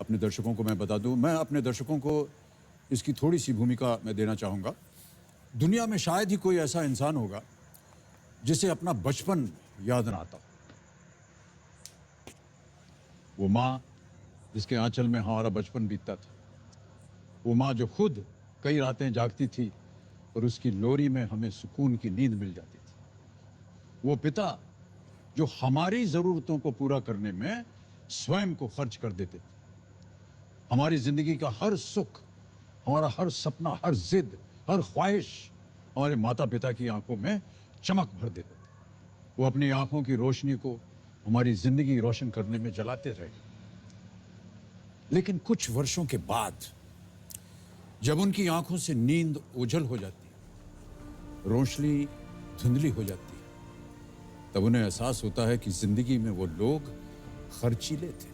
अपने दर्शकों को मैं बता दूं, मैं अपने दर्शकों को इसकी थोड़ी सी भूमिका मैं देना चाहूँगा। दुनिया में शायद ही कोई ऐसा इंसान होगा जिसे अपना बचपन याद ना आता। वो माँ जिसके आंचल में हमारा बचपन बीतता था, वो माँ जो खुद कई रातें जागती थी और उसकी लोरी में हमें सुकून की नींद मिल जाती थी, वो पिता जो हमारी जरूरतों को पूरा करने में स्वयं को खर्च कर देते थे, हमारी जिंदगी का हर सुख, हमारा हर सपना, हर जिद, हर ख्वाहिश हमारे माता पिता की आंखों में चमक भर देते थे। वो अपनी आंखों की रोशनी को हमारी जिंदगी रोशन करने में जलाते रहे। लेकिन कुछ वर्षों के बाद जब उनकी आंखों से नींद ओझल हो जाती, रोशनी धुंधली हो जाती, तब उन्हें एहसास होता है कि जिंदगी में वो लोग खर्चीले थे।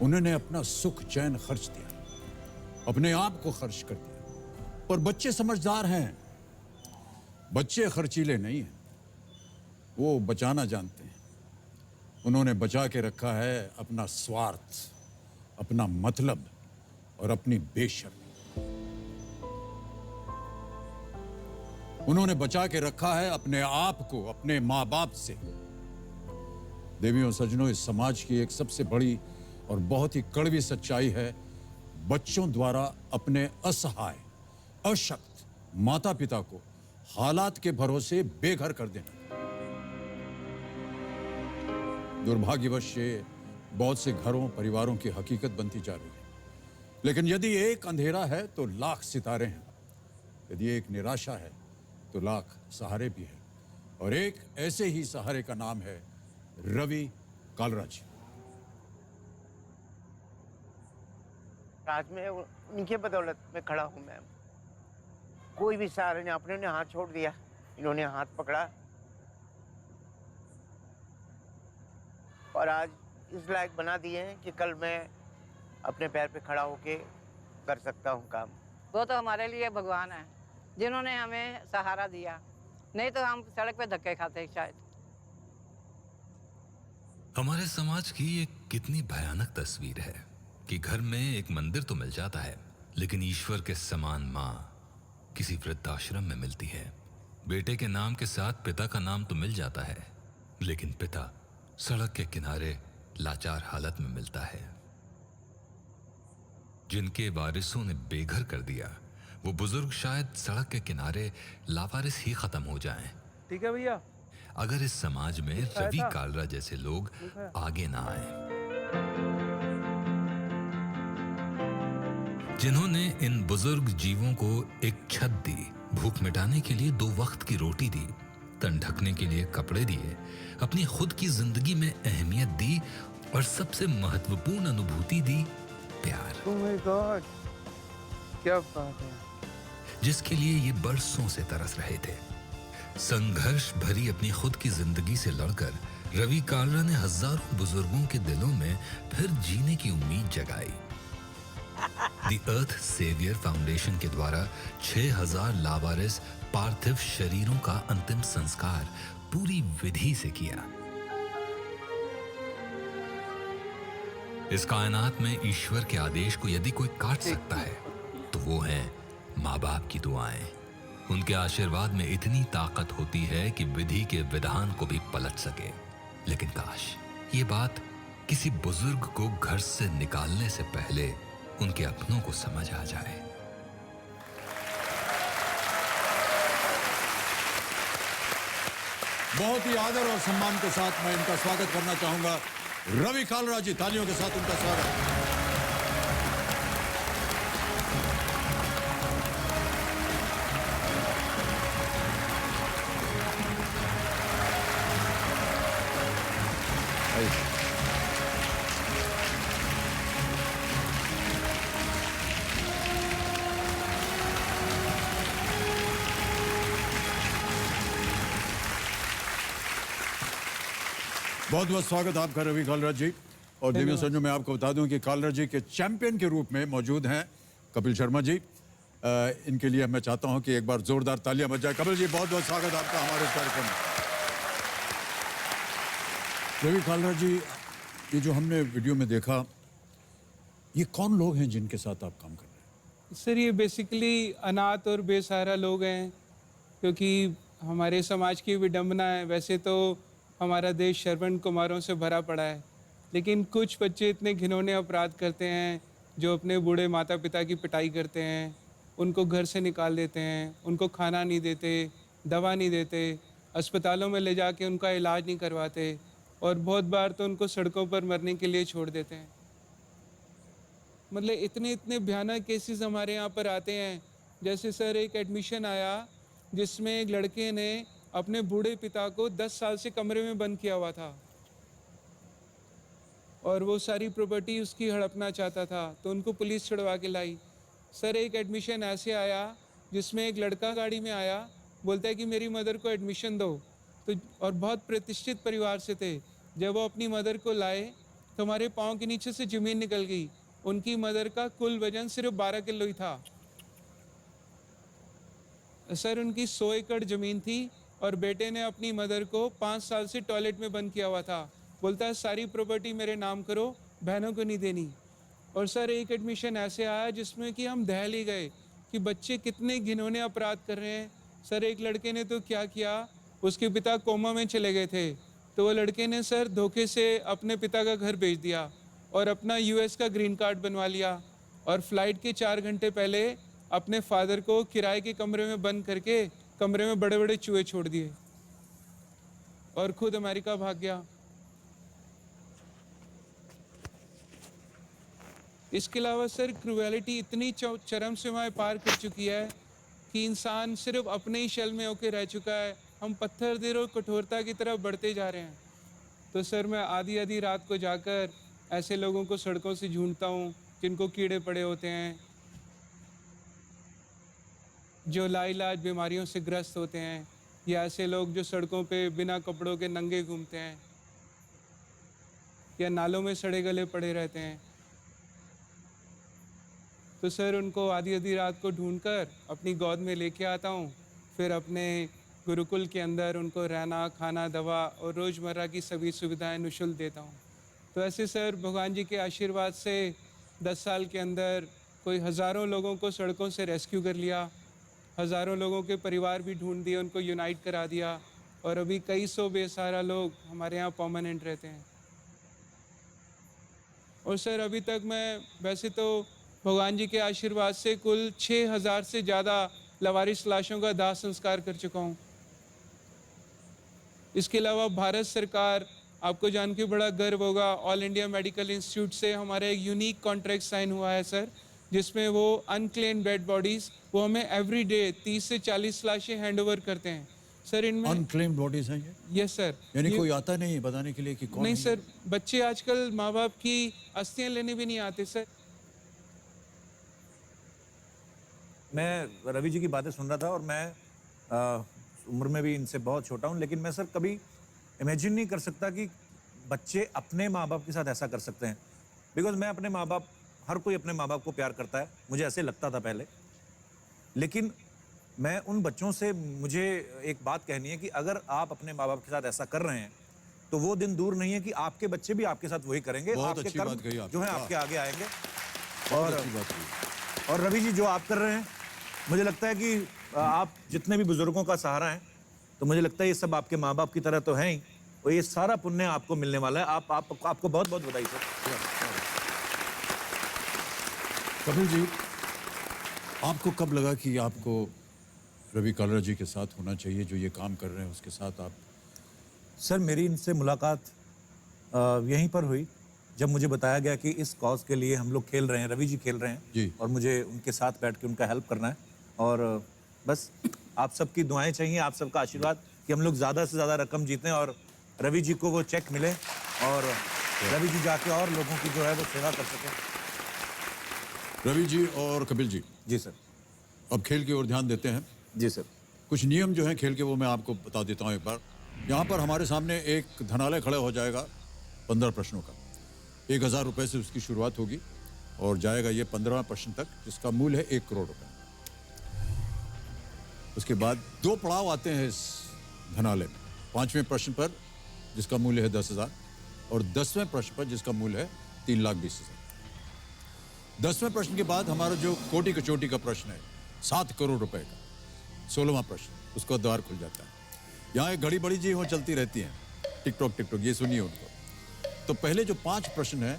उन्होंने अपना सुख चैन खर्च दिया, अपने आप को खर्च कर दिया। पर बच्चे समझदार हैं, बच्चे खर्चीले नहीं हैं, वो बचाना जानते हैं। उन्होंने बचा के रखा है अपना स्वार्थ, अपना मतलब और अपनी बेशर्मी। उन्होंने बचा के रखा है अपने आप को अपने माँ बाप से। देवियों सज्जनों, इस समाज की एक सबसे बड़ी और बहुत ही कड़वी सच्चाई है बच्चों द्वारा अपने असहाय, अशक्त माता पिता को हालात के भरोसे बेघर कर देना। दुर्भाग्यवश ये बहुत से घरों, परिवारों की हकीकत बनती जा रही है। लेकिन यदि एक अंधेरा है तो लाख सितारे हैं, यदि एक निराशा है तो लाख सहारे भी हैं। और एक ऐसे ही सहारे का नाम है रवि कालरा जी। आज मैं उनके बदौलत में खड़ा हूं मैम। कोई भी सहारे ने, अपने ने हाथ छोड़ दिया, इन्होंने हाथ पकड़ा और आज इस लायक बना दिए हैं कि कल मैं अपने पैर पे खड़ा होके कर सकता हूं काम। वो तो हमारे लिए भगवान है जिन्होंने हमें सहारा दिया, नहीं तो हम सड़क पे धक्के खाते शायद। हमारे समाज की एक कितनी भयानक तस्वीर है कि घर में एक मंदिर तो मिल जाता है, लेकिन ईश्वर के समान माँ किसी वृद्धाश्रम में मिलती है। बेटे के नाम के साथ पिता का नाम तो मिल जाता है, लेकिन पिता सड़क के किनारे लाचार हालत में मिलता है। जिनके वारिसों ने बेघर कर दिया, वो बुजुर्ग शायद सड़क के किनारे लावारिस ही खत्म हो जाएं। ठीक है भैया। अगर इस समाज में रवि कालरा जैसे लोग आगे ना आए, जिन्होंने इन बुजुर्ग जीवों को एक छत दी, भूख मिटाने के लिए 2 वक्त की रोटी दी, तन ढकने के लिए कपड़े दिए, अपनी खुद की जिंदगी में अहमियत दी और सबसे महत्वपूर्ण अनुभूति दी, प्यार। ओह माय गॉड, क्या बात है। जिसके लिए ये बरसों से तरस रहे थे। संघर्ष भरी अपनी खुद की जिंदगी से लड़कर रवि कालरा ने हजारों बुजुर्गों के दिलों में फिर जीने की उम्मीद जगाई। द अर्थ सेवियर फाउंडेशन के द्वारा 6000 लावारिस पार्थिव शरीरों का अंतिम संस्कार पूरी विधि से किया। इस कायनात में ईश्वर के आदेश को यदि कोई काट सकता है तो वो है माँ बाप की दुआएं। उनके आशीर्वाद में इतनी ताकत होती है कि विधि के विधान को भी पलट सके। लेकिन काश ये बात किसी बुजुर्ग को घर से निकालने से पहले उनके अपनों को समझ आ जाए। बहुत ही आदर और सम्मान के साथ मैं इनका स्वागत करना चाहूंगा। रवि कालरा जी, तालियों के साथ उनका स्वागत। बहुत बहुत स्वागत आपका रवि कालरा जी। और देवियों सज्जनों, मैं आपको बता दूं कि कालरा जी के चैंपियन के रूप में मौजूद हैं कपिल शर्मा जी। इनके लिए मैं चाहता हूं कि एक बार जोरदार तालियां बज जाए। कपिल जी, बहुत बहुत स्वागत आपका हमारे इस कार्यक्रम में। रवि कालरा जी, ये जो हमने वीडियो में देखा ये कौन लोग हैं जिनके साथ आप काम कर रहे हैं? सर ये बेसिकली अनाथ और बेसहारा लोग हैं, क्योंकि हमारे समाज की विडंबना है। वैसे तो हमारा देश श्रवण कुमारों से भरा पड़ा है, लेकिन कुछ बच्चे इतने घिनौने अपराध करते हैं जो अपने बूढ़े माता पिता की पिटाई करते हैं, उनको घर से निकाल देते हैं, उनको खाना नहीं देते, दवा नहीं देते, अस्पतालों में ले जाके उनका इलाज नहीं करवाते, और बहुत बार तो उनको सड़कों पर मरने के लिए छोड़ देते हैं। मतलब इतने इतने भयानक केसेस हमारे यहाँ पर आते हैं। जैसे सर एक एडमिशन आया जिसमें एक लड़के ने अपने बूढ़े पिता को 10 साल से कमरे में बंद किया हुआ था और वो सारी प्रॉपर्टी उसकी हड़पना चाहता था, तो उनको पुलिस छुड़वा के लाई। सर एक एडमिशन ऐसे आया जिसमें एक लड़का गाड़ी में आया, बोलता है कि मेरी मदर को एडमिशन दो, तो और बहुत प्रतिष्ठित परिवार से थे। जब वो अपनी मदर को लाए तो हमारे पाँव के नीचे से ज़मीन निकल गई। उनकी मदर का कुल वजन सिर्फ 12 किलो ही था। सर उनकी 100 एकड़ ज़मीन थी और बेटे ने अपनी मदर को 5 साल से टॉयलेट में बंद किया हुआ था। बोलता है सारी प्रॉपर्टी मेरे नाम करो, बहनों को नहीं देनी। और सर एक एडमिशन ऐसे आया जिसमें कि हम दहल ही गए कि बच्चे कितने घिनौने अपराध कर रहे हैं। सर एक लड़के ने तो क्या किया, उसके पिता कोमा में चले गए थे, तो वो लड़के ने सर धोखे से अपने पिता का घर बेच दिया और अपना यूएस का ग्रीन कार्ड बनवा लिया, और फ्लाइट के 4 घंटे पहले अपने फादर को किराए के कमरे में बंद करके कमरे में बड़े बड़े चूहे छोड़ दिए और खुद अमेरिका भाग गया। इसके अलावा सर क्रूएलिटी इतनी चरम सीमाएं पार कर चुकी है कि इंसान सिर्फ अपने ही शल में होकर रह चुका है। हम पत्थर दिल और कठोरता की तरफ बढ़ते जा रहे हैं। तो सर मैं आधी आधी रात को जाकर ऐसे लोगों को सड़कों से ढूंढता हूँ जिनको कीड़े पड़े होते हैं, जो लाइलाज बीमारियों से ग्रस्त होते हैं, या ऐसे लोग जो सड़कों पे बिना कपड़ों के नंगे घूमते हैं या नालों में सड़े गले पड़े रहते हैं। तो सर उनको आधी आधी रात को ढूंढकर अपनी गोद में लेके आता हूँ, फिर अपने गुरुकुल के अंदर उनको रहना, खाना, दवा और रोज़मर्रा की सभी सुविधाएं निःशुल्क देता हूँ। तो ऐसे सर भगवान जी के आशीर्वाद से 10 साल के अंदर कोई हज़ारों लोगों को सड़कों से रेस्क्यू कर लिया, हज़ारों लोगों के परिवार भी ढूंढ दिए, उनको यूनाइट करा दिया, और अभी कई सौ बेसहारा लोग हमारे यहाँ परमानेंट रहते हैं। और सर अभी तक मैं वैसे तो भगवान जी के आशीर्वाद से कुल 6000 से ज़्यादा लवारिस लाशों का दाह संस्कार कर चुका हूँ। इसके अलावा भारत सरकार, आपको जान के बड़ा गर्व होगा, ऑल इंडिया मेडिकल इंस्टीट्यूट से हमारा एक यूनिक कॉन्ट्रैक्ट साइन हुआ है सर, जिसमें वो अनक्लेम्ड डेड बॉडीज़ वो हमें एवरी डे 30 से 40 लाशें हैंड ओवर करते हैं। सर इनमें अनक्लेम्ड बॉडीज हैं ये? Yes sir. यानी कोई आता नहीं है बताने के लिए कि कौन नहीं है? सर, बच्चे आजकल माँ बाप की अस्थियाँ लेने भी नहीं आते सर। मैं रवि जी की बातें सुन रहा था और मैं उम्र में भी इनसे बहुत छोटा हूँ, लेकिन मैं सर कभी इमेजिन नहीं कर सकता कि बच्चे अपने माँ बाप के साथ ऐसा कर सकते हैं। बिकॉज मैं अपने माँ बाप, हर कोई अपने माँ बाप को प्यार करता है, मुझे ऐसे लगता था पहले, लेकिन मैं उन बच्चों से, मुझे एक बात कहनी है कि अगर आप अपने माँ बाप के साथ ऐसा कर रहे हैं तो वो दिन दूर नहीं है कि आपके बच्चे भी आपके साथ वही करेंगे। बहुत आपके अच्छी कर्म बात कही आपने। जो है आपके आगे आएंगे। बहुत अच्छी बात कही। और रवि जी जो आप कर रहे हैं, मुझे लगता है कि आप जितने भी बुजुर्गों का सहारा हैं, तो मुझे लगता है ये सब आपके माँ बाप की तरह तो हैं ही, और ये सारा पुण्य आपको मिलने वाला है। आपको बहुत बहुत बधाई सर। कपिल जी, आपको कब लगा कि आपको रवि कालरा जी के साथ होना चाहिए, जो ये काम कर रहे हैं उसके साथ आप? सर मेरी इनसे मुलाकात यहीं पर हुई जब मुझे बताया गया कि इस कॉज के लिए हम लोग खेल रहे हैं, रवि जी खेल रहे हैं जी। और मुझे उनके साथ बैठ के उनका हेल्प करना है। और बस आप सबकी दुआएं चाहिए, आप सबका आशीर्वाद कि हम लोग ज़्यादा से ज़्यादा रकम जीतें और रवि जी को वो चेक मिले और रवि जी जाके और लोगों की जो है वो सेवा कर सकें। रवि जी और कपिल जी, जी सर। अब खेल की ओर ध्यान देते हैं। जी सर। कुछ नियम जो हैं खेल के वो मैं आपको बता देता हूँ एक बार। यहाँ पर हमारे सामने एक धनालय खड़ा हो जाएगा 15 प्रश्नों का। 1000 रुपये से उसकी शुरुआत होगी और जाएगा ये 15वां प्रश्न तक, जिसका मूल्य है 1 करोड़ रुपए। उसके बाद 2 पड़ाव आते हैं इस धनालय में। 5वें प्रश्न पर जिसका मूल्य है 10,000 और 10वें प्रश्न पर जिसका मूल्य है 3,20,000। 10वें प्रश्न के बाद हमारा जो कोटि कचोटी का प्रश्न है 7 करोड़ रुपए का 16वां प्रश्न, उसका द्वार खुल जाता है। यहाँ एक घड़ी बड़ी जी वो चलती रहती है, टिकटॉक टिकटॉक, ये सुनिए उनको। तो पहले जो 5 प्रश्न हैं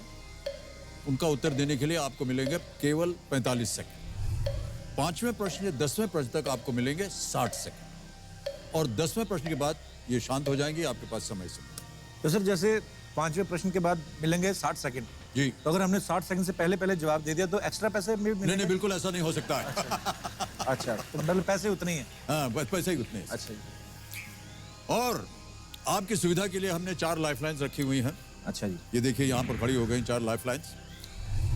उनका उत्तर देने के लिए आपको मिलेंगे केवल 45 सेकंड। 5वें प्रश्न से 10वें प्रश्न तक आपको मिलेंगे 60 सेकंड और 10वें प्रश्न के बाद ये शांत हो जाएंगे, आपके पास समय से। तो सर जैसे 5वें प्रश्न के बाद मिलेंगे 60 सेकंड, जी। तो अगर हमने 60 सेकंड से पहले जवाब दे दिया तो एक्स्ट्रा पैसे भी नहीं मिलेंगे? नहीं, बिल्कुल ऐसा नहीं हो सकता है। अच्छा, तो मतलब पैसे उतने ही हैं। हाँ, बस पैसे ही उतने हैं। अच्छा जी। और आपकी सुविधा के लिए हमने 4 लाइफलाइंस रखी हुई हैं। अच्छा जी। ये देखिए यहाँ पर खड़ी हो गई 4 लाइफलाइंस।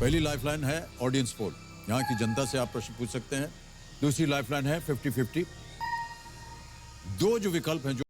पहली लाइफलाइन है ऑडियंस पोल, यहाँ की जनता से आप प्रश्न पूछ सकते हैं। दूसरी लाइफलाइन है 50-50। 2 जो विकल्प हैं जो